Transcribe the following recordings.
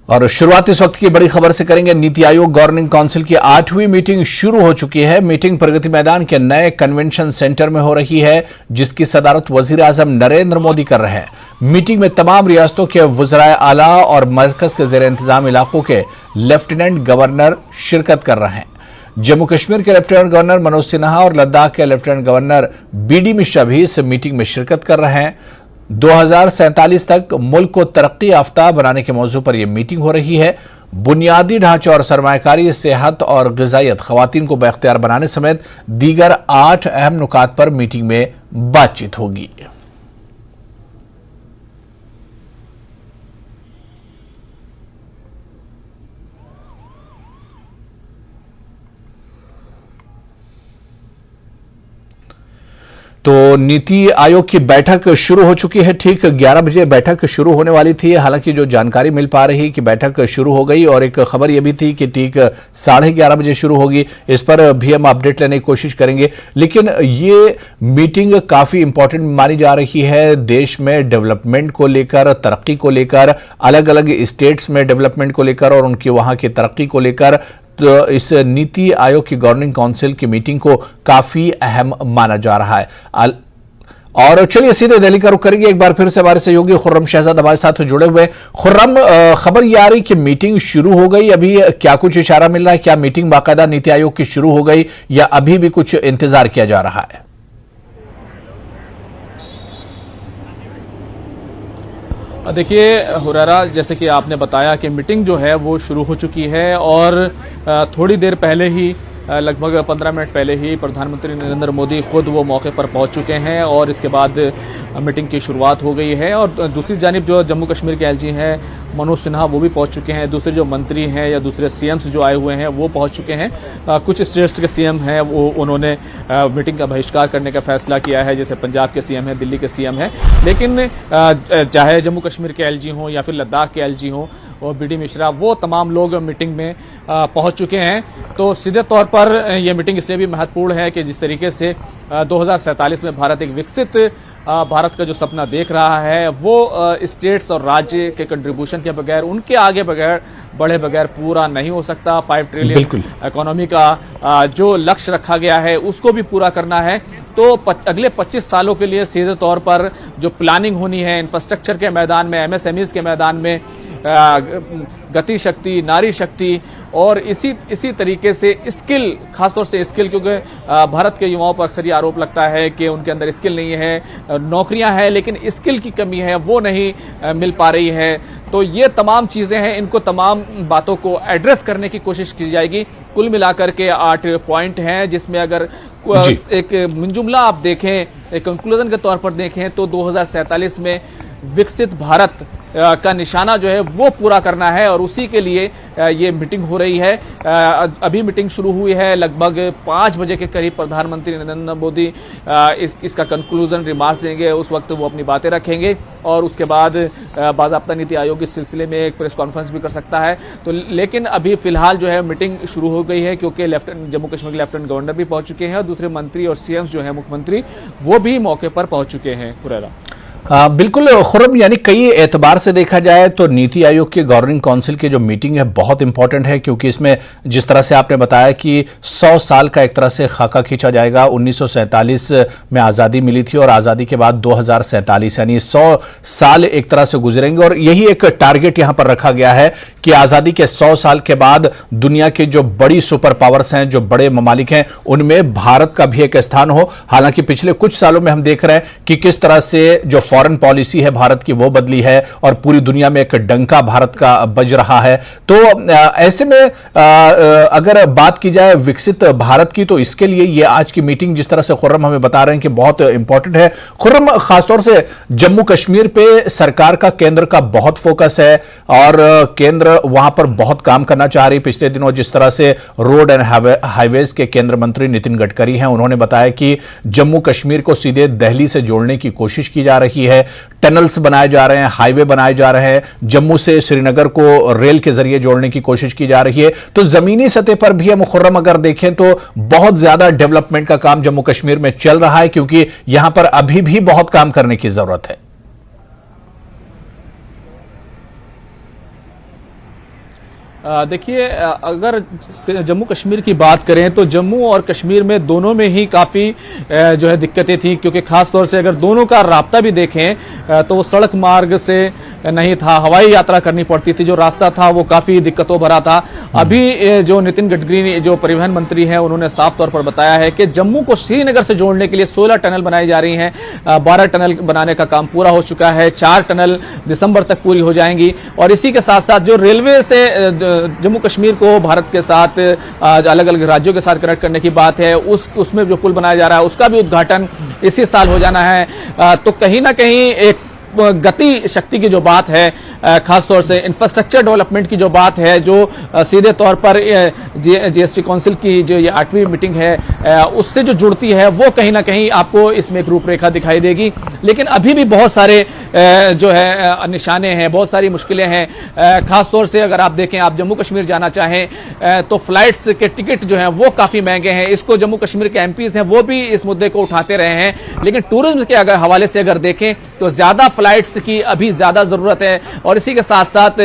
और शुरुआत इस वक्त की बड़ी खबर से करेंगे। नीति आयोग गवर्निंग काउंसिल की 8वीं मीटिंग शुरू हो चुकी है। मीटिंग प्रगति मैदान के नए कन्वेंशन सेंटर में हो रही है, जिसकी सदारत वजीर आजम नरेंद्र मोदी कर रहे हैं। मीटिंग में तमाम रियासतों के वज़राए आला और मरकज के ज़ेर इंतजाम इलाकों के लेफ्टिनेंट गवर्नर शिरकत कर रहे हैं। जम्मू कश्मीर के लेफ्टिनेंट गवर्नर मनोज सिन्हा और लद्दाख के लेफ्टिनेंट गवर्नर बीडी मिश्रा भी इस मीटिंग में शिरकत कर रहे हैं। 2047 तक मुल्क को तरक्की याफ्ता बनाने के मौजू पर यह मीटिंग हो रही है। बुनियादी ढांचा और सरमायाकारी, सेहत और ग़िज़ाइयत, ख़वातीन को बाख्तियार बनाने समेत दीगर 8 अहम नुकात पर मीटिंग में बातचीत होगी। तो नीति आयोग की बैठक शुरू हो चुकी है। ठीक 11 बजे बैठक शुरू होने वाली थी। हालांकि जो जानकारी मिल पा रही कि बैठक शुरू हो गई, और एक खबर यह भी थी कि ठीक 11:30 बजे शुरू होगी। इस पर भी हम अपडेट लेने की कोशिश करेंगे। लेकिन ये मीटिंग काफी इंपॉर्टेंट मानी जा रही है। देश में डेवलपमेंट को लेकर, तरक्की को लेकर, अलग अलग स्टेट्स में डेवलपमेंट को लेकर और उनकी वहां की तरक्की को लेकर, तो इस नीति आयोग की गवर्निंग काउंसिल की मीटिंग को काफी अहम माना जा रहा है। और चलिए सीधे दिल्ली का रुख करेंगे। एक बार फिर से हमारे सहयोगी खुर्रम शहजाद हमारे साथ जुड़े हुए। खुर्रम, खबर यह आ रही कि मीटिंग शुरू हो गई, अभी क्या कुछ इशारा मिल रहा है? क्या मीटिंग बाकायदा नीति आयोग की शुरू हो गई या अभी भी कुछ इंतजार किया जा रहा है? देखिए हुरैरा, जैसे कि आपने बताया कि मीटिंग जो है वो शुरू हो चुकी है, और थोड़ी देर पहले ही, लगभग 15 मिनट पहले ही प्रधानमंत्री नरेंद्र मोदी खुद वो मौके पर पहुंच चुके हैं, और इसके बाद मीटिंग की शुरुआत हो गई है। और दूसरी जानिब जो जम्मू कश्मीर के एलजी हैं मनोज सिन्हा, वो भी पहुंच चुके हैं। दूसरे जो मंत्री हैं या दूसरे सीएम्स जो आए हुए हैं वो पहुंच चुके हैं। कुछ स्टेट्स के सीएम हैं वो उन्होंने मीटिंग का बहिष्कार करने का फैसला किया है, जैसे पंजाब के सीएम हैं, दिल्ली के सीएम हैं। लेकिन चाहे जम्मू कश्मीर के एलजी हों या फिर लद्दाख के एलजी हों और बीडी मिश्रा, वो तमाम लोग मीटिंग में पहुंच चुके हैं। तो सीधे तौर पर यह मीटिंग इसलिए भी महत्वपूर्ण है कि जिस तरीके से 2047 में भारत एक विकसित भारत का जो सपना देख रहा है, वो स्टेट्स और राज्य के कंट्रीब्यूशन के बगैर, उनके आगे बढ़े बगैर पूरा नहीं हो सकता। 5 ट्रिलियन इकोनॉमी का जो लक्ष्य रखा गया है उसको भी पूरा करना है। तो अगले 25 सालों के लिए सीधे तौर पर जो प्लानिंग होनी है इंफ्रास्ट्रक्चर के मैदान में, एमएसएमईज के मैदान में, गति शक्ति, नारी शक्ति, और इसी तरीके से स्किल, खासतौर से स्किल, क्योंकि भारत के युवाओं पर अक्सर ये आरोप लगता है कि उनके अंदर स्किल नहीं है, नौकरियां हैं लेकिन स्किल की कमी है, वो नहीं मिल पा रही है। तो ये तमाम चीजें हैं, इनको तमाम बातों को एड्रेस करने की कोशिश की जाएगी। कुल मिलाकर के 8 पॉइंट हैं, जिसमें अगर एक मिनजुमला आप देखें, एक कंक्लूजन के तौर पर देखें, तो 2047 में विकसित भारत का निशाना जो है वो पूरा करना है, और उसी के लिए ये मीटिंग हो रही है। अभी मीटिंग शुरू हुई है, लगभग 5 बजे के करीब प्रधानमंत्री नरेंद्र मोदी इसका कंक्लूजन रिमार्क्स देंगे। उस वक्त वो अपनी बातें रखेंगे, और उसके बाद बाज़ाब्ता नीति आयोग इस सिलसिले में एक प्रेस कॉन्फ्रेंस भी कर सकता है। तो लेकिन अभी फिलहाल जो है मीटिंग शुरू हो गई है, क्योंकि जम्मू कश्मीर के लेफ्टिनेंट गवर्नर भी पहुंच चुके हैं, और दूसरे मंत्री और सीएम जो है, मुख्यमंत्री, वो भी मौके पर पहुंच चुके हैं। हुरैरा, बिल्कुल खुर्रम, यानी कई एतबार से देखा जाए तो नीति आयोग की गवर्निंग काउंसिल की जो मीटिंग है बहुत इंपॉर्टेंट है, क्योंकि इसमें जिस तरह से आपने बताया कि 100 साल का एक तरह से खाका खींचा जाएगा। 1947 में आज़ादी मिली थी, और आज़ादी के बाद 2047, यानी 100 साल एक तरह से गुजरेंगे। और यही एक टारगेट यहां पर रखा गया है कि आज़ादी के 100 साल के बाद दुनिया की जो बड़ी सुपर पावर्स हैं, जो बड़े ममालिक हैं, उनमें भारत का भी एक स्थान हो। हालांकि पिछले कुछ सालों में हम देख रहे हैं कि किस तरह से जो फॉरेन पॉलिसी है भारत की वो बदली है, और पूरी दुनिया में एक डंका भारत का बज रहा है। तो ऐसे में अगर बात की जाए विकसित भारत की, तो इसके लिए ये आज की मीटिंग जिस तरह से खुर्रम हमें बता रहे हैं कि बहुत इंपॉर्टेंट है। खुर्रम, खासतौर से जम्मू कश्मीर पे सरकार का, केंद्र का बहुत फोकस है, और केंद्र वहां पर बहुत काम करना चाह रही। पिछले दिनों जिस तरह से रोड एंड हाईवेज के केंद्र मंत्री नितिन गडकरी हैं, उन्होंने बताया कि जम्मू कश्मीर को सीधे दिल्ली से जोड़ने की कोशिश की जा रही है। टनल्स बनाए जा रहे हैं, हाईवे बनाए जा रहे हैं, जम्मू से श्रीनगर को रेल के जरिए जोड़ने की कोशिश की जा रही है। तो जमीनी सतह पर भी हम खुर्रम अगर देखें तो बहुत ज्यादा डेवलपमेंट का काम जम्मू कश्मीर में चल रहा है, क्योंकि यहां पर अभी भी बहुत काम करने की जरूरत है। देखिए, अगर जम्मू कश्मीर की बात करें तो जम्मू और कश्मीर में दोनों में ही काफ़ी जो है दिक्कतें थी, क्योंकि ख़ास तौर से अगर दोनों का राब्ता भी देखें तो वो सड़क मार्ग से नहीं था, हवाई यात्रा करनी पड़ती थी। जो रास्ता था वो काफ़ी दिक्कतों भरा था। अभी जो नितिन गडकरी जो परिवहन मंत्री हैं उन्होंने साफ तौर पर बताया है कि जम्मू को श्रीनगर से जोड़ने के लिए 16 टनल बनाई जा रही हैं। 12 टनल बनाने का काम पूरा हो चुका है, 4 टनल दिसंबर तक पूरी हो जाएंगी। और इसी के साथ साथ जो रेलवे से जम्मू कश्मीर को भारत के साथ अलग अलग राज्यों के साथ कनेक्ट करने की बात है, उसमें जो पुल बनाया जा रहा है उसका भी उद्घाटन इसी साल हो जाना है। तो कहीं ना कहीं एक गति शक्ति की जो बात है, खासतौर से इंफ्रास्ट्रक्चर डेवलपमेंट की जो बात है, जो सीधे तौर पर जीएसटी काउंसिल की जो ये 8वीं मीटिंग है उससे जो जुड़ती है, वो कहीं ना कहीं आपको इसमें एक रूपरेखा दिखाई देगी। लेकिन अभी भी बहुत सारे जो है निशाने हैं, बहुत सारी मुश्किलें हैं। खासतौर से अगर आप देखें, आप जम्मू कश्मीर जाना चाहें तो फ्लाइट्स के टिकट जो हैं वो काफ़ी महंगे हैं। इसको जम्मू कश्मीर के एमपीज़ हैं वो भी इस मुद्दे को उठाते रहे हैं। लेकिन टूरिज्म के अगर हवाले से अगर देखें तो ज़्यादा फ्लाइट्स की अभी ज़्यादा ज़रूरत है। और इसी के साथ साथ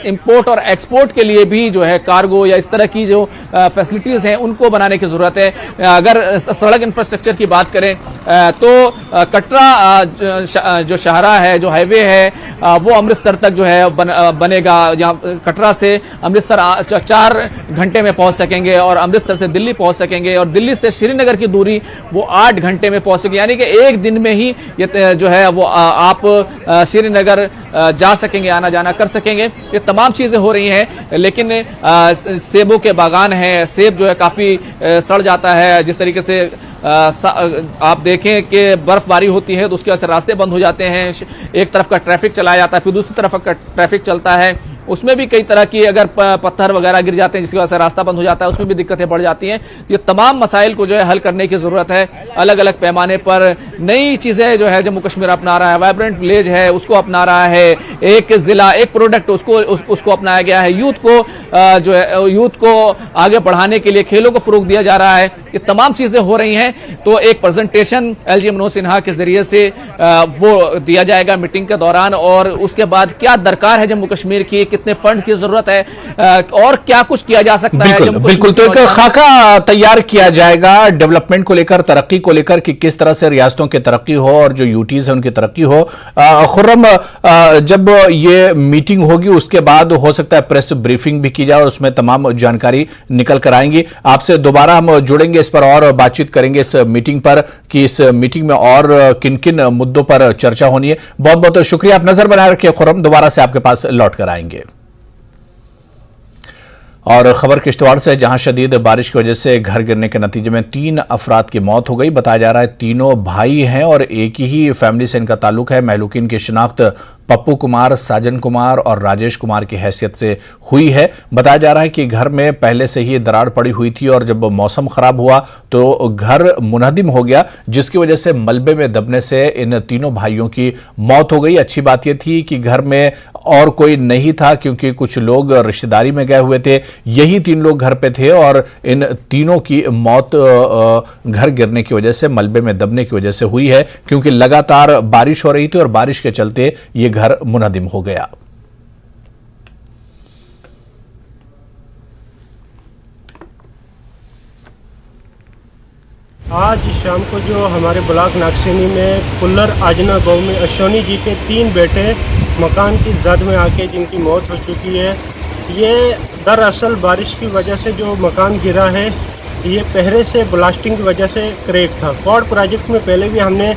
इंपोर्ट और एक्सपोर्ट के लिए भी जो है कार्गो या इस तरह की जो फैसिलिटीज़ हैं उनको बनाने की ज़रूरत है। अगर सड़क इंफ्रास्ट्रक्चर की बात करें तो कटरा जो शाहरा है, जो हाईवे है वो अमृतसर तक जो है बनेगा। जहाँ कटरा से अमृतसर 4 घंटे में पहुंच सकेंगे और अमृतसर से दिल्ली पहुंच सकेंगे, और दिल्ली से श्रीनगर की दूरी वो 8 घंटे में पहुंच सकेंगे। यानी कि एक दिन में ही ये जो है वो आप श्रीनगर जा सकेंगे, आना जाना कर सकेंगे। ये तमाम चीज़ें हो रही हैं। लेकिन सेबों के बागान हैं, सेब जो है काफ़ी सड़ जाता है। जिस तरीके से आप देखें कि बर्फबारी होती है तो उसकी वजह से रास्ते बंद हो जाते हैं। एक तरफ का ट्रैफिक चलाया जाता है, फिर दूसरी तरफ का ट्रैफिक चलता है, उसमें भी कई तरह की अगर पत्थर वगैरह गिर जाते हैं जिसकी वजह से रास्ता बंद हो जाता है, उसमें भी दिक्कतें बढ़ जाती हैं। ये तमाम मसाइल को जो है हल करने की ज़रूरत है। अलग अलग पैमाने पर नई चीज़ें जो है जम्मू कश्मीर अपना रहा है। वाइब्रेंट विलेज है उसको अपना रहा है, एक ज़िला एक प्रोडक्ट उसको अपनाया गया है। यूथ को जो है यूथ को आगे बढ़ाने के लिए खेलों को फ़रोग दिया जा रहा है। ये तमाम चीज़ें हो रही हैं। तो एक प्रेजेंटेशन एलजी मनोज सिन्हा के जरिए से वो दिया जाएगा मीटिंग के दौरान, और उसके बाद क्या दरकार है जम्मू कश्मीर की, कितने फंड्स की जरूरत है और क्या कुछ किया जा सकता है। बिल्कुल, तो एक खाका तैयार किया जाएगा डेवलपमेंट को लेकर, तरक्की को लेकर कि किस तरह से रियासतों की तरक्की हो और जो यूटीज है उनकी तरक्की हो। खुर्रम, जब ये मीटिंग होगी उसके बाद हो सकता है प्रेस ब्रीफिंग भी की जाए और उसमें तमाम जानकारी निकल कर आएंगी। आपसे दोबारा हम जुड़ेंगे, इस पर और बातचीत करेंगे इस मीटिंग पर कि इस मीटिंग में और किन किन मुद्दों पर चर्चा होनी है। बहुत बहुत शुक्रिया, आप नजर बनाए रखिए खुर्रम, दोबारा से आपके पास लौट कर आएंगे। और खबर किश्तवाड़ से, जहां शदीद बारिश की वजह से घर गिरने के नतीजे में 3 अफराद की मौत हो गई। बताया जा रहा है तीनों भाई हैं और एक ही फैमिली से इनका ताल्लुक है। महलूकीन की शिनाख्त पप्पू कुमार, साजन कुमार और राजेश कुमार की हैसियत से हुई है। बताया जा रहा है कि घर में पहले से ही दरार पड़ी हुई थी और जब मौसम खराब हुआ तो घर मुनहदिम हो गया, जिसकी वजह से मलबे में दबने से इन तीनों भाइयों की मौत हो गई। अच्छी बात यह थी कि घर में और कोई नहीं था, क्योंकि कुछ लोग रिश्तेदारी में गए हुए थे। यही 3 लोग घर पे थे और इन तीनों की मौत घर गिरने की वजह से, मलबे में दबने की वजह से हुई है, क्योंकि लगातार बारिश हो रही थी और बारिश के चलते ये घर मुनहदिम हो गया। आज शाम को जो हमारे ब्लॉक नागसेनी में कुल्लर आजना गांव में अश्वनी जी के 3 बेटे मकान की जद में आके जिनकी मौत हो चुकी है। ये दरअसल बारिश की वजह से जो मकान गिरा है, ये पहले से ब्लास्टिंग की वजह से क्रैक था। क्वाड प्रोजेक्ट में पहले भी हमने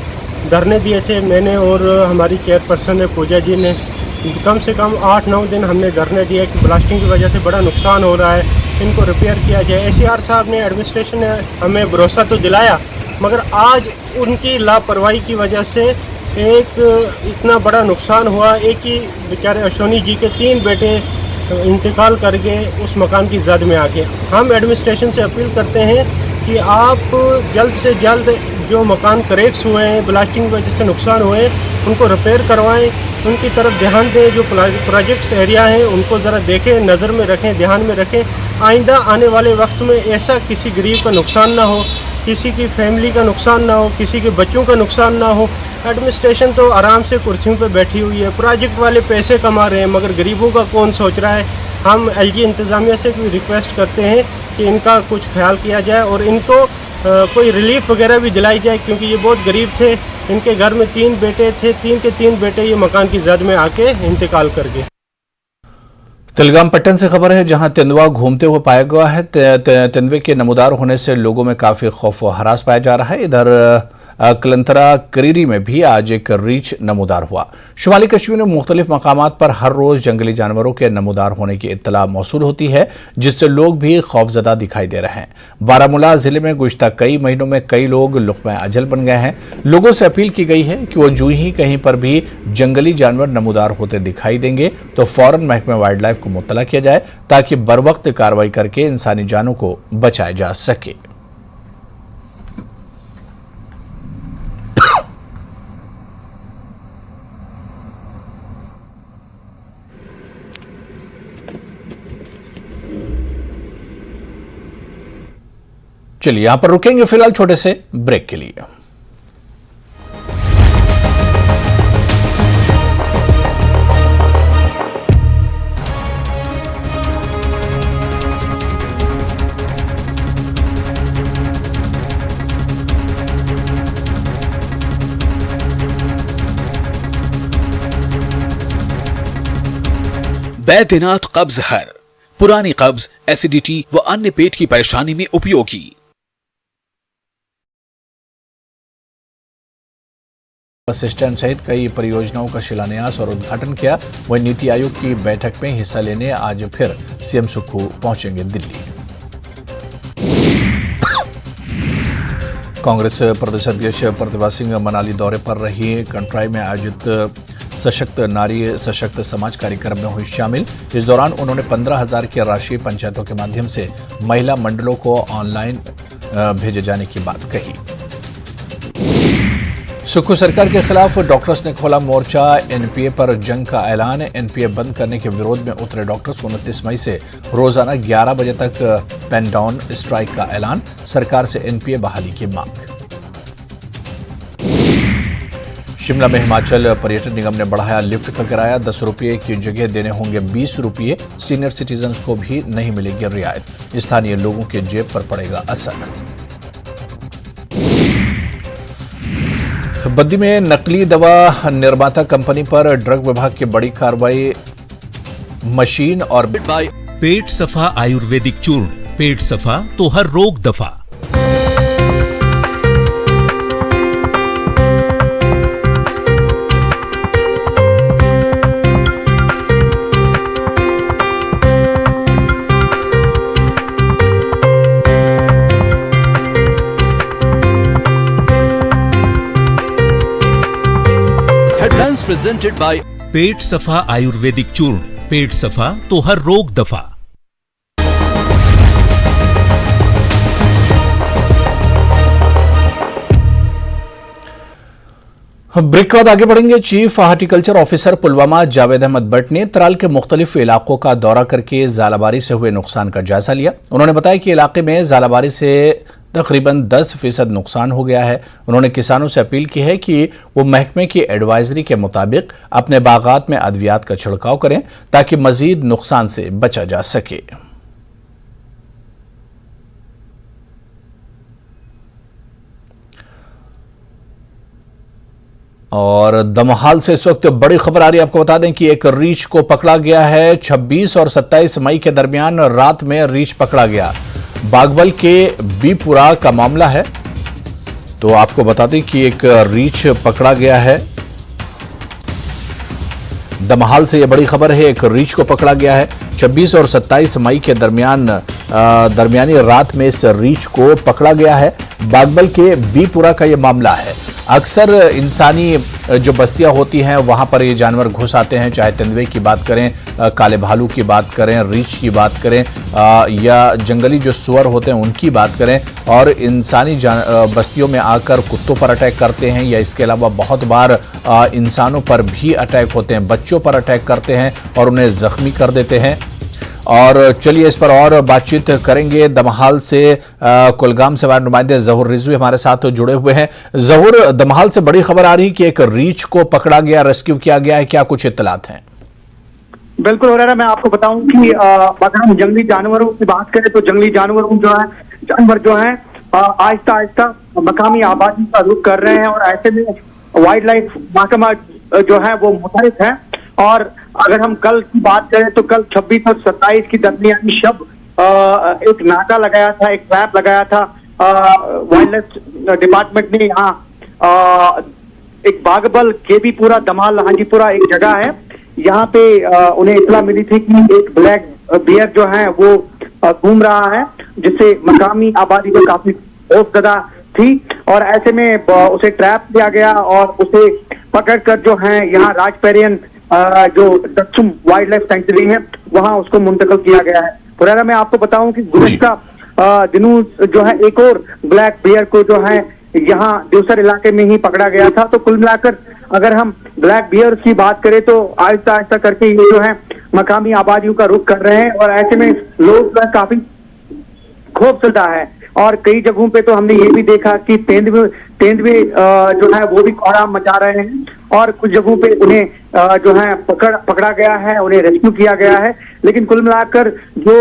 धरने दिए थे, मैंने और हमारी चेयरपर्सन है पूजा जी ने। कम से कम 8-9 दिन हमने धरने दिए कि ब्लास्टिंग की वजह से बड़ा नुकसान हो रहा है, इनको रिपेयर किया जाए। एसीआर साहब ने, एडमिनिस्ट्रेशन ने हमें भरोसा तो दिलाया, मगर आज उनकी लापरवाही की वजह से एक इतना बड़ा नुकसान हुआ। एक ही बेचारे अश्वनी जी के 3 बेटे इंतकाल कर गए उस मकान की जद में आके। हम एडमिनिस्ट्रेशन से अपील करते हैं कि आप जल्द से जल्द जो मकान क्रैक्स हुए हैं, ब्लास्टिंग की वजह से नुकसान हुए, उनको रिपेयर करवाएं, उनकी तरफ ध्यान दें। जो प्रोजेक्ट्स एरिया हैं उनको ज़रा देखें, नज़र में रखें, ध्यान में रखें। आइंदा आने वाले वक्त में ऐसा किसी गरीब का नुकसान ना हो, किसी की फैमिली का नुकसान ना हो, किसी के बच्चों का नुकसान ना हो। एडमिनिस्ट्रेशन तो आराम से कुर्सियों पे बैठी हुई है, प्रोजेक्ट वाले पैसे कमा रहे हैं, मगर गरीबों का कौन सोच रहा है। हम एलजी इंतज़ामिया से कोई रिक्वेस्ट करते हैं कि इनका कुछ ख्याल किया जाए और इनको कोई रिलीफ वगैरह भी दिलाई जाए, क्योंकि ये बहुत गरीब थे। इनके घर में 3 बेटे थे, 3 के 3 बेटे ये मकान की जद में आके इंतकाल कर गए। तिलगाम पट्टन से खबर है, जहां तेंदुआ घूमते हुए पाया गया है। तेंदुए के नमूदार होने से लोगों में काफी खौफ व हरास पाया जा रहा है। इधर कलंतरा करीरी में भी आज एक रीछ नमूदार हुआ। शुमाली कश्मीर में मुख्तलिफ मकामात पर हर रोज जंगली जानवरों के नमूदार होने की इत्तला मौसूल होती है, जिससे लोग भी खौफजदा दिखाई दे रहे हैं। बारामूला जिले में गुज़िश्ता कई महीनों में कई लोग लुक़्मा अजल बन गए हैं। लोगों से अपील की गई है कि वो जूं ही कहीं पर भी जंगली जानवर नमूदार होते दिखाई देंगे तो फौरन महकमे वाइल्ड लाइफ को मुत्तला किया जाए, ताकि बर वक्त कार्रवाई करके इंसानी जानों को बचाया जा सके। चलिए यहां पर रुकेंगे फिलहाल छोटे से ब्रेक के लिए। बैद्यनाथ कब्ज हर, पुरानी कब्ज, एसिडिटी व अन्य पेट की परेशानी में उपयोगी। बस स्टैंड सहित कई परियोजनाओं का शिलान्यास और उद्घाटन किया। वहीं नीति आयोग की बैठक में हिस्सा लेने आज फिर सीएम सुक्खू पहुंचेंगे दिल्ली। कांग्रेस प्रदेश अध्यक्ष प्रतिभा सिंह मनाली दौरे पर रही। कंट्राई में आयोजित सशक्त नारी सशक्त समाज कार्यक्रम में हुई शामिल। इस दौरान उन्होंने 15,000 की राशि पंचायतों के माध्यम से महिला मंडलों को ऑनलाइन भेजे जाने की बात कही। सुक्खू सरकार के खिलाफ डॉक्टर्स ने खोला मोर्चा। एनपीए पर जंग का ऐलान। एनपीए बंद करने के विरोध में उतरे डॉक्टर्स। 29 मई से रोजाना 11 बजे तक पेन डाउन स्ट्राइक का ऐलान। सरकार से एनपीए बहाली की मांग। शिमला में हिमाचल पर्यटन निगम ने बढ़ाया लिफ्ट का किराया। 10 रुपये की जगह देने होंगे 20 रुपये। सीनियर सिटीजन्स को भी नहीं मिलेगी रियायत। स्थानीय लोगों के जेब पर पड़ेगा असर। बद्दी में नकली दवा निर्माता कंपनी पर ड्रग विभाग की बड़ी कार्रवाई। मशीन और पेट सफा आयुर्वेदिक चूर्ण, पेट सफा तो हर रोग दफा। प्रेजेंटेड बाय पेट सफा आयुर्वेदिक चूर्ण, पेट सफा तो हर रोग दफा। ब्रेक के बाद आगे बढ़ेंगे। Chief horticulture officer Pulwama Javed Ahmad Bhat ने त्राल के मुख्तलिफ इलाकों का दौरा करके ज़ालाबारी से हुए नुकसान का जायजा लिया। उन्होंने बताया कि इलाके में ज़ालाबारी से तकरीबन 10% नुकसान हो गया है। उन्होंने किसानों से अपील की है कि वो महकमे की एडवाइजरी के मुताबिक अपने बागात में अद्वियात का छिड़काव करें, ताकि मजीद नुकसान से बचा जा सके। और दमहाल से इस वक्त बड़ी खबर आ रही है। आपको बता दें कि एक रीछ को पकड़ा गया है। 26 और 27 मई के दरमियान रात में रीछ पकड़ा गया। बागबल के बीपुरा का मामला है। तो आपको बता दें कि एक रीछ पकड़ा गया है। दमहाल से यह बड़ी खबर है। एक रीछ को पकड़ा गया है। 26 और 27 मई के दरमियानी रात में इस रीछ को पकड़ा गया है। बागबल के बीपुरा का यह मामला है। अक्सर इंसानी जो बस्तियां होती हैं वहां पर ये जानवर घुस आते हैं, चाहे तेंदुए की बात करें, काले भालू की बात करें, रीछ की बात करें, या जंगली जो सुअर होते हैं उनकी बात करें, और इंसानी बस्तियों में आकर कुत्तों पर अटैक करते हैं, या इसके अलावा बहुत बार इंसानों पर भी अटैक होते हैं, बच्चों पर अटैक करते हैं और उन्हें जख्मी कर देते हैं। और चलिए इस पर और बातचीत करेंगे। दमहाल से कुलगाम से हमारे नुमाइंदे जहूर रिजवी हमारे साथ जुड़े हुए हैं। जहूर, दमहाल से बड़ी खबर आ रही है कि एक रीछ को पकड़ा गया, रेस्क्यू किया गया है, क्या कुछ इत्तलात हैं? बिल्कुल हो रहा है। मैं आपको बताऊं कि अगर हम जंगली जानवरों की बात करें तो जंगली जानवर जो है आहिस्ता आहिस्ता मकामी आबादी का रुख कर रहे हैं और ऐसे में वाइल्ड लाइफ महकमा जो है वो मुतहरिक है। और अगर हम कल की बात करें तो कल 26 और 27 की दरमियानी शब एक नाका लगाया था, एक ट्रैप लगाया था वाइल्ड लाइफ डिपार्टमेंट ने। यहाँ एक बागबल केबीपुरा दमहाल हाजीपुरा एक जगह है, यहाँ पे उन्हें इत्तला मिली थी कि एक ब्लैक बियर जो है वो घूम रहा है, जिससे मकामी आबादी को काफी खौफजदा थी और ऐसे में उसे ट्रैप किया गया और उसे पकड़कर जो है यहाँ राजपेरियन जो दक्षुम वाइल्ड लाइफ सेंचुरी है वहां उसको मुंतकिल किया गया है। पुराना मैं आपको बताऊं कि गुज़िश्ता दिनों जो है एक और ब्लैक बियर को जो है यहाँ देवसर इलाके में ही पकड़ा गया था। तो कुल मिलाकर अगर हम ब्लैक बियर की बात करें तो आहिस्ता आहिस्ता करके ये जो है मकामी आबादियों का रुख कर रहे हैं और ऐसे में लोग काफी खौफजदा है। और कई जगहों पे तो हमने ये भी देखा कि तेंदुए जो है वो भी कोहराम मचा रहे हैं और कुछ जगहों पे उन्हें जो है पकड़ा गया है, उन्हें रेस्क्यू किया गया है। लेकिन कुल मिलाकर जो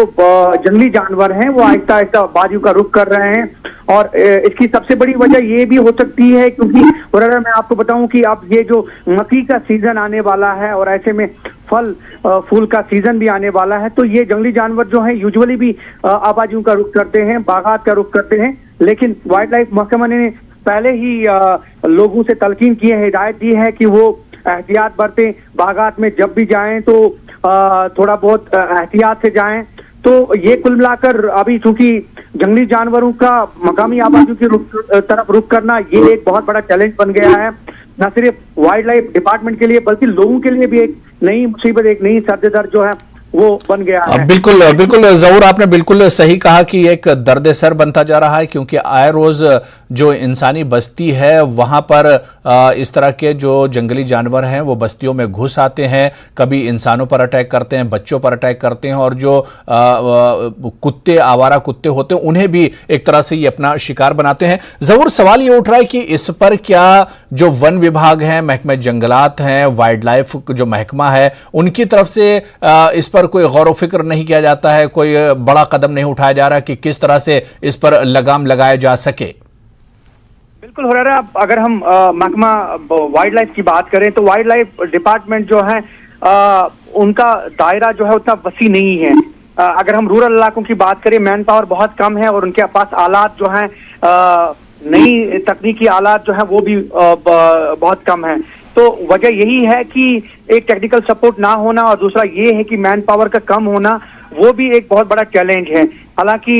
जंगली जानवर हैं वो आहिस्ता आहिस्ता आबादियों का रुख कर रहे हैं और इसकी सबसे बड़ी वजह ये भी हो सकती है क्योंकि मैं आपको बताऊं कि अब ये जो मक्की का सीजन आने वाला है और ऐसे में फल फूल का सीजन भी आने वाला है, तो ये जंगली जानवर जो है यूजुअली भी आबादियों का रुख करते हैं, बागात का रुख करते हैं। लेकिन वाइल्ड लाइफ महकमा ने पहले ही लोगों से तलकीन की है, हिदायत दी है कि वो एहतियात बरतें, बागात में जब भी जाएं तो थोड़ा बहुत एहतियात से जाएं। तो ये कुल मिलाकर अभी चूंकि जंगली जानवरों का मकामी आबादियों की तरफ रुख करना ये एक बहुत बड़ा चैलेंज बन गया है, न सिर्फ वाइल्ड लाइफ डिपार्टमेंट के लिए बल्कि लोगों के लिए भी एक नई मुसीबत, एक नई सर्द जो है वो बन गया है। बिल्कुल बिल्कुल जहूर, आपने बिल्कुल सही कहा कि एक दर्द सर बनता जा रहा है क्योंकि आए रोज जो इंसानी बस्ती है वहां पर इस तरह के जो जंगली जानवर हैं वो बस्तियों में घुस आते हैं, कभी इंसानों पर अटैक करते हैं, बच्चों पर अटैक करते हैं और जो कुत्ते, आवारा कुत्ते होते हैं उन्हें भी एक तरह से ये अपना शिकार बनाते हैं। जहूर, सवाल ये उठ रहा है कि इस पर क्या जो वन विभाग है, महकमा जंगलात हैं, वाइल्ड लाइफ जो महकमा है, उनकी तरफ से इस पर कोई गौर फिक्र नहीं किया जाता है, कोई बड़ा कदम नहीं उठाया जा रहा कि किस तरह से इस पर लगाम लगाया जा सके? बिल्कुल हो रहा है। अगर हम महकमा वाइल्ड लाइफ की बात करें तो वाइल्ड लाइफ डिपार्टमेंट जो है उनका दायरा जो है उतना वसी नहीं है। अगर हम रूरल इलाकों की बात करें, मैन पावर बहुत कम है और उनके पास आलात जो है नई तकनीकी आलात जो है वो भी बहुत कम है। तो वजह यही है कि एक टेक्निकल सपोर्ट ना होना और दूसरा ये है कि मैन पावर का कम होना, वो भी एक बहुत बड़ा चैलेंज है। हालांकि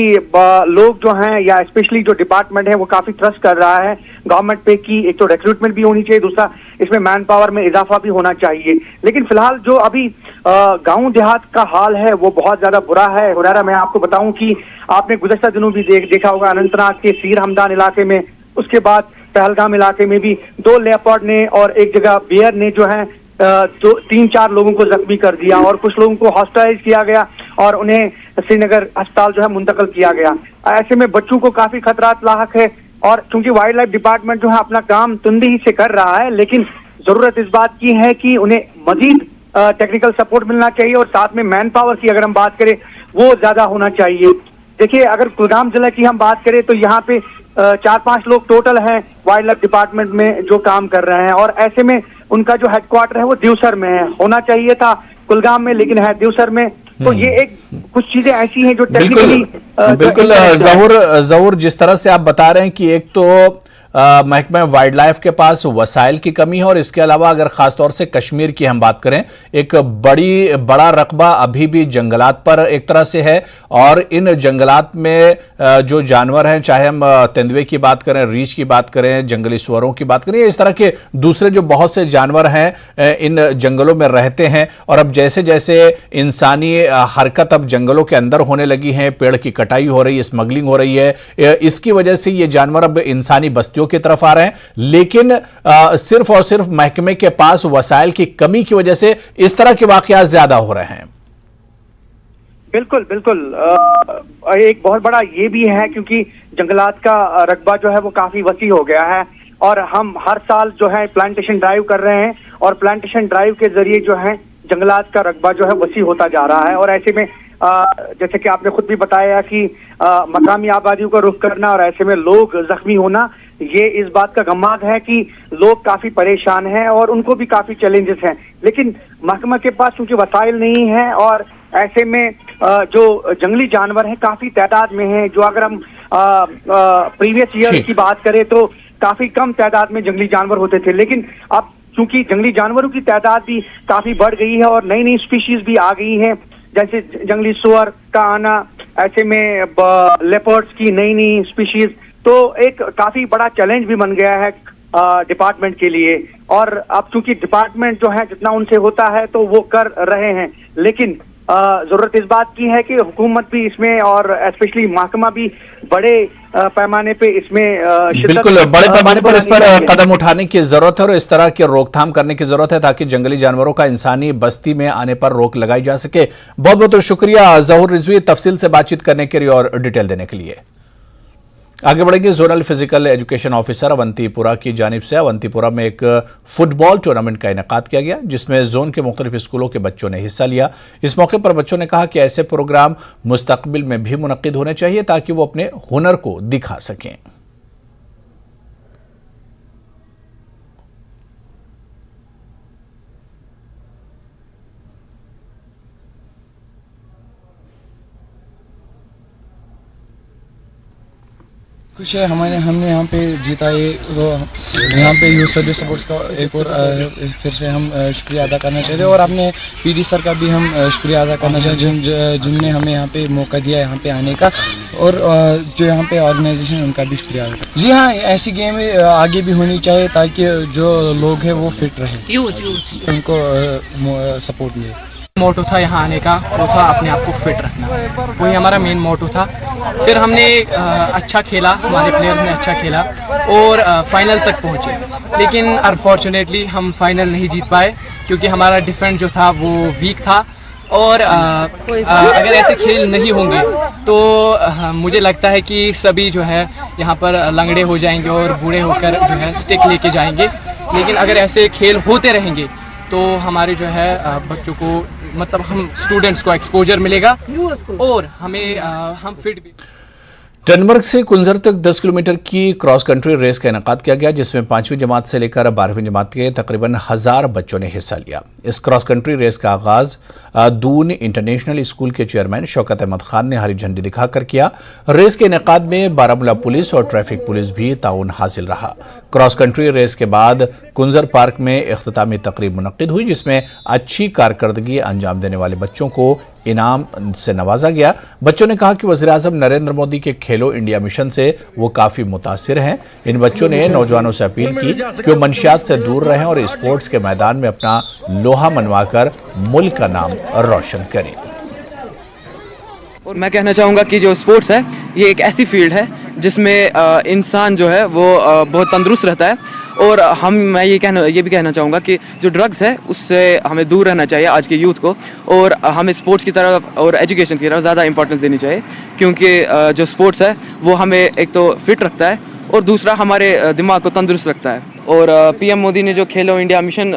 लोग जो हैं या स्पेशली जो डिपार्टमेंट है वो काफी ट्रस्ट कर रहा है गवर्नमेंट पे कि एक तो रिक्रूटमेंट भी होनी चाहिए, दूसरा इसमें मैन पावर में इजाफा भी होना चाहिए। लेकिन फिलहाल जो अभी गांव देहात का हाल है वो बहुत ज्यादा बुरा है। हुरैरा, मैं आपको बताऊं कि आपने गुज़श्ता दिनों भी देखा होगा अनंतनाग के सीर हमदान इलाके में, उसके बाद पहलगाम इलाके में भी 2 लेपर्ड ने और एक जगह बियर ने जो है 3-4 लोगों को जख्मी कर दिया और कुछ लोगों को हॉस्पिटलाइज किया गया और उन्हें श्रीनगर अस्पताल जो है मुंतकिल किया गया। ऐसे में बच्चों को काफी खतरात लाहक है और चूंकि वाइल्ड लाइफ डिपार्टमेंट जो है अपना काम तुंदी से कर रहा है, लेकिन जरूरत इस बात की है कि उन्हें मजीद टेक्निकल सपोर्ट मिलना चाहिए और साथ में मैन पावर की अगर हम बात करें वो ज्यादा होना चाहिए। देखिए, अगर कुलगाम जिला की हम बात करें तो यहाँ पे 4-5 लोग टोटल हैं वाइल्ड लाइफ डिपार्टमेंट में जो काम कर रहे हैं और ऐसे में उनका जो हेडक्वार्टर है वो देवसर में है, होना चाहिए था कुलगाम में लेकिन है देवसर में। तो ये एक कुछ चीजें ऐसी हैं जो टेक्निकली बिल्कुल जहूर, जिस तरह से आप बता रहे हैं कि एक तो महकमा वाइल्ड लाइफ के पास वसाइल की कमी है और इसके अलावा अगर खासतौर से कश्मीर की हम बात करें, एक बड़ा रकबा अभी भी जंगलात पर एक तरह से है और इन जंगलात में जो जानवर हैं, चाहे हम तेंदुए की बात करें, रीछ की बात करें, जंगली सुअरों की बात करें, इस तरह के दूसरे जो बहुत से जानवर हैं इन जंगलों में रहते हैं और अब जैसे जैसे इंसानी हरकत अब जंगलों के अंदर होने लगी है, पेड़ की कटाई हो रही है, स्मगलिंग हो रही है, इसकी वजह से ये जानवर अब इंसानी बस्तियों की तरफ आ रहे हैं। लेकिन सिर्फ और सिर्फ महकमे के पास वसाइल की कमी की वजह से इस तरह के वाकयात ज्यादा हो रहे हैं। बिल्कुल बिल्कुल। एक बहुत बड़ा ये भी है क्योंकि जंगलात का रकबा जो है वो काफी वसी हो गया है और हम हर साल जो है प्लांटेशन ड्राइव कर रहे हैं और प्लांटेशन ड्राइव के जरिए जो है जंगलात का रकबा जो है वसी होता जा रहा है। और ऐसे में जैसे कि आपने खुद भी बताया कि मकामी आबादियों का रुख करना और ऐसे में लोग जख्मी होना, ये इस बात का गम्माद है कि लोग काफी परेशान हैं और उनको भी काफी चैलेंजेस हैं, लेकिन महकमा के पास क्योंकि वसाइल नहीं है और ऐसे में जो जंगली जानवर हैं काफी तादाद में हैं। जो अगर हम प्रीवियस ईयर की बात करें तो काफी कम तादाद में जंगली जानवर होते थे, लेकिन अब चूंकि जंगली जानवरों की तादाद भी काफी बढ़ गई है और नई नई स्पीशीज भी आ गई हैं, जैसे जंगली सुअर का आना, ऐसे में लेपर्ड्स की नई नई स्पीशीज, तो एक काफी बड़ा चैलेंज भी बन गया है डिपार्टमेंट के लिए। और अब चूंकि डिपार्टमेंट जो है जितना उनसे होता है तो वो कर रहे हैं, लेकिन जरूरत इस बात की है कि हुकूमत भी इसमें और स्पेशली महकमा भी बड़े पैमाने पे इसमें बिल्कुल बड़े पैमाने पर इस पर कदम उठाने की जरूरत है और इस तरह की रोकथाम करने की जरूरत है ताकि जंगली जानवरों का इंसानी बस्ती में आने पर रोक लगाई जा सके। बहुत बहुत शुक्रिया जहूर रिजवी तफसील से बातचीत करने के लिए और डिटेल देने के लिए। आगे बढ़ेंगे। Zonal physical education officer Awantipora की जानिब से अवंतीपुरा में एक फुटबॉल टूर्नामेंट का इनेकाद किया गया जिसमें जोन के मुख्तलिफ स्कूलों के बच्चों ने हिस्सा लिया। इस मौके पर बच्चों ने कहा कि ऐसे प्रोग्राम मुस्तकबिल में भी मुनक्किद होने चाहिए ताकि वो अपने हुनर को दिखा सकें। खुश है हमने यहाँ पे जीता ये, तो यहाँ पे यूथ सर्विस सपोर्ट्स का एक और फिर से हम शुक्रिया अदा करना चाहते हैं और अपने पीडी सर का भी हम शुक्रिया अदा करना चाहते जिनने हमें यहाँ पे मौका दिया यहाँ पे आने का, और जो यहाँ पे ऑर्गेनाइजेशन है उनका भी शुक्रिया अदा। जी हाँ, ऐसी गेम आगे भी होनी चाहिए ताकि जो लोग हैं वो फिट रहे, उनको सपोर्ट मिले। मोटो था यहाँ आने का वो था अपने आप को फिट रखना, वही हमारा मेन मोटो था। फिर हमने अच्छा खेला, हमारे प्लेयर्स ने अच्छा खेला और फाइनल तक पहुँचे, लेकिन अनफॉर्चुनेटली हम फाइनल नहीं जीत पाए क्योंकि हमारा डिफेंस जो था वो वीक था। और अगर ऐसे खेल नहीं होंगे तो मुझे लगता है कि सभी जो है यहाँ पर लंगड़े हो जाएंगे और बूढ़े होकर जो है स्टिक लेके जाएंगे, लेकिन अगर ऐसे खेल होते रहेंगे तो हमारे जो है बच्चों को मतलब हम स्टूडेंट्स को एक्सपोजर मिलेगा और हमें हम फिट भी। टनबर्ग से कुंजर तक 10 किलोमीटर की क्रॉस कंट्री रेस का इनेकाद किया गया जिसमें 5वीं जमात से लेकर 12वीं जमात के तकरीबन 1000 बच्चों ने हिस्सा लिया। इस क्रॉस कंट्री रेस का आगाज दून इंटरनेशनल स्कूल के चेयरमैन शौकत अहमद खान ने हरी झंडी दिखाकर किया। रेस के इनेकाद में बारामूला पुलिस और ट्रैफिक पुलिस भी ताउन हासिल रहा। क्रॉस कंट्री रेस के बाद कुंजर पार्क में इख्तितामी तकरीब मुनक्किद हुई जिसमें अच्छी कारकर्दगी अंजाम देने वाले बच्चों को इनाम से नवाजा गया। बच्चों ने कहा कि वज़ीर-ए-आज़म नरेंद्र मोदी के खेलो इंडिया मिशन से वो काफी मुतासिर हैं। इन बच्चों ने नौजवानों से अपील की कि वो मंशियात से दूर रहें और स्पोर्ट्स के मैदान में अपना लोहा मनवाकर मुल्क का नाम रोशन करें। और मैं कहना चाहूँगा कि जो स्पोर्ट्स है ये एक ऐसी फील्ड है जिसमें इंसान जो है वो बहुत तंदुरुस्त रहता है, और मैं ये भी कहना चाहूँगा कि जो ड्रग्स है उससे हमें दूर रहना चाहिए आज के यूथ को, और हमें स्पोर्ट्स की तरफ और एजुकेशन की तरफ ज़्यादा इंपॉर्टेंस देनी चाहिए क्योंकि जो स्पोर्ट्स है वो हमें एक तो फिट रखता है और दूसरा हमारे दिमाग को तंदुरुस्त रखता है। और पीएम मोदी ने जो खेलो इंडिया मिशन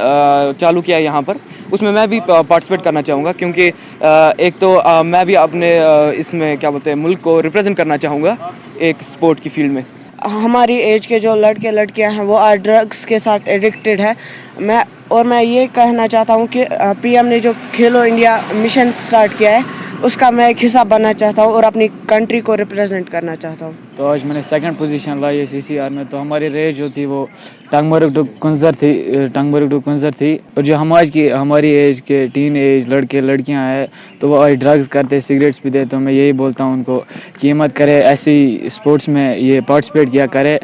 चालू किया है यहाँ पर, उसमें मैं भी पार्टिसिपेट करना चाहूँगा क्योंकि एक तो मैं भी अपने इसमें क्या बोलते हैं मुल्क को रिप्रेजेंट करना चाहूँगा एक स्पोर्ट की फील्ड में। हमारी एज के जो लड़के लड़कियां हैं वो आज ड्रग्स के साथ एडिक्टेड है। मैं ये कहना चाहता हूँ कि पीएम ने जो खेलो इंडिया मिशन स्टार्ट किया है उसका मैं एक हिस्सा बनना चाहता हूँ और अपनी कंट्री को रिप्रेजेंट करना चाहता हूँ। तो आज मैंने सेकंड पोजीशन लाई है सीसीआर में। तो हमारी रेस जो थी वो टंगमर्ग टू कुंजर थी और जो हमारी एज के टीन एज लड़के लड़कियां हैं तो वो आज ड्रग्स करते सिगरेट्स पीते। तो मैं यही बोलता हूँ उनको कि हिम्मत करे, ऐसी स्पोर्ट्स में ये पार्टिसिपेट किया करे।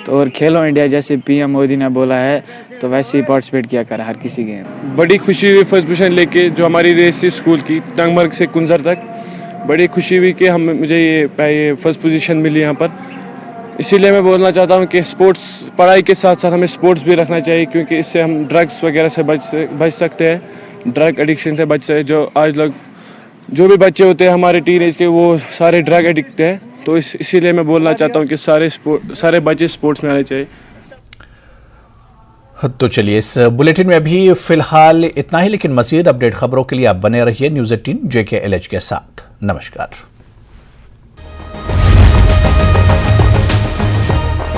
तो और खेलो इंडिया जैसे पीएम मोदी ने बोला है तो वैसे ही पार्टिसिपेट किया करे हर किसी गेम। बड़ी खुशी हुई फर्स्ट पोजीशन लेके, जो हमारी रेस थी स्कूल की टंगमर्ग से कुंजर तक, बड़ी खुशी हुई कि मुझे ये फर्स्ट पोजीशन मिली यहाँ पर। इसीलिए मैं बोलना चाहता हूँ कि स्पोर्ट्स पढ़ाई के साथ साथ हमें स्पोर्ट्स भी रखना चाहिए क्योंकि इससे हम ड्रग्स वगैरह से बच सकते हैं, ड्रग एडिक्शन से बच सकते हैं जो आज लोग जो भी बच्चे होते हैं हमारे टीन एज के वो सारे ड्रग एडिक्ट हैं। तो इसीलिए मैं बोलना चाहता हूँ कि सारे बच्चे स्पोर्ट्स में आने चाहिए। तो चलिए, इस बुलेटिन में अभी फिलहाल इतना ही, लेकिन मजीद अपडेट खबरों के लिए आप बने रहिए न्यूज़ 18 JKLH के साथ। नमस्कार।